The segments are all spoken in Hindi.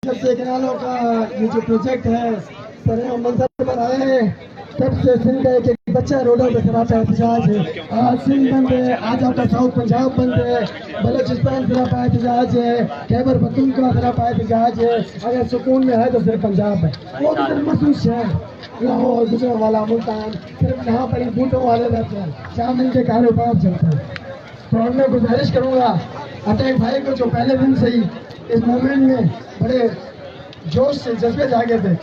जब से कैनालों का ये जो प्रोजेक्ट है सर मंजर पर आए हैं तब से सिंध का एक बच्चा रोडों पर खड़ा एहतजाज है। आज सिंध बंद है, आज आपका साउथ पंजाब बंद है, बलोचिस्तान खिलाफ एहतजाज है, खैबर पख्तूनख्वा खिलाफ एहतजाज है। अगर सुकून में है तो सिर्फ पंजाब है, वो तो सिर्फ मखसूस शहर लाहौर गुजरांवाला मुल्तान सिर्फ यहाँ पर ही बूटों वाले रहते हैं जहाँ मिलके कारोबार चलता है। तो मैं गुजारिश करूँगा अटैक भाई को जो पहले दिन से ही इस मूवमेंट में बड़े जोश से जज्बे जागे थे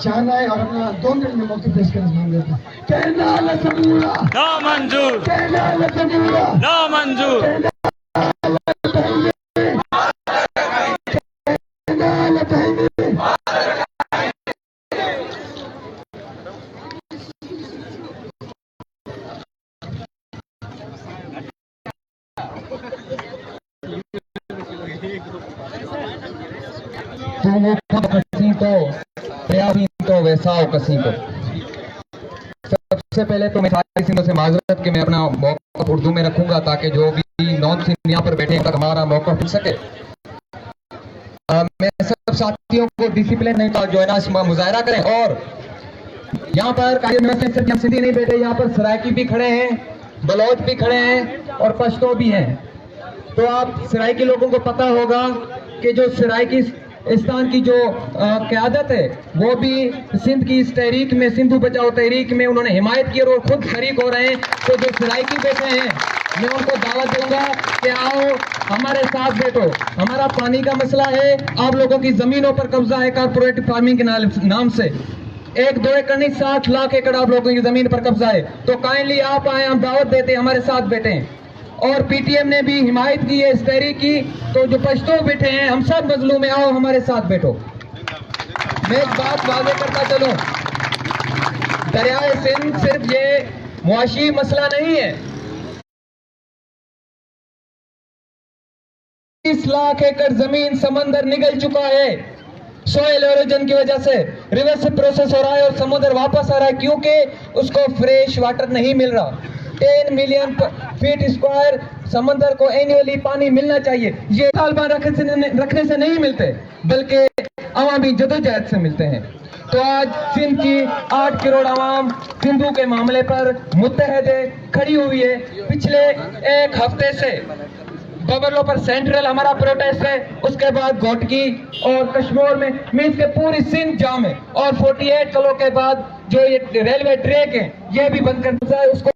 शान आए और अपना 2 मिनट में मौके पेश करना मांगे थे। कहना लसमूरा ना मंजूर, कहना लसमूरा ना मंजूर। तो वैसा हो कसी को। सबसे पहले तो मैं सारी सिंधों से माजरत कि मैं अपना मौक़िफ़ उर्दू में रखूंगा ताकि जो भी नॉन सिंध यहाँ पर बैठे तक हमारा मौक़िफ़ मिल सके। मैं सब साथियों को डिसिप्लिन का जो है ना मुजाहरा करें। और यहाँ पर सिर्फ सिंधी नहीं बैठे, यहाँ पर सराइकी भी खड़े हैं, बलोच भी खड़े हैं और पश्तो भी हैं। तो आप सराइकी लोगों को पता होगा कि जो सराइकी इस्तान की जो क़यादत है वो भी सिंध की इस तहरीक में, सिंधु बचाओ तहरीक में उन्होंने हिमायत की और खुद शरीक हो रहे हैं। तो जो सराइकी बैठे हैं मैं उनको दावत दूंगा कि आओ हमारे साथ बैठो। हमारा पानी का मसला है, आप लोगों की जमीनों पर कब्जा है कारपोरेट फार्मिंग के नाम से। 1-2 एकड़ नहीं 60 लाख एकड़ आप लोगों की जमीन पर कब्जा है। तो काइंडली आप आए, हम दावत देते हैं, हमारे साथ बैठे। और पीटीएम ने भी हिमायत की है इस तहरीक की। तो जो पश्तो बैठे हैं हम सब मजलूम में, आओ हमारे साथ बैठो। मैं एक बात वाज़ेह करता चलूं, दरियाए सिंध सिर्फ ये मुआशी मसला नहीं है। 30 लाख एकड़ जमीन समंदर निगल चुका है सोयल एरोजन की वजह से। रिवर्स प्रोसेस हो रहा है और समुद्र वापस आ रहा है क्योंकि उसको फ्रेश वाटर नहीं मिल रहा। 10 मिलियन फीट स्क्वायर समंदर को एनुअली पानी मिलना चाहिए। ये तालिबान रखने से नहीं मिलते बल्कि अवामी जदोजहद से मिलते हैं। तो आज सिंध की 8 करोड़ आवाम सिंधु के मामले पर मुत्तहद है, खड़ी हुई है। पिछले 1 हफ्ते से बबरलो पर सेंट्रल हमारा प्रोटेस्ट है, उसके बाद घोटकी और कश्मीर में मीन्स के पूरी सिंध जाम है। और 48 किलो के बाद जो ये रेलवे ट्रैक है ये भी बंद करना है, उसको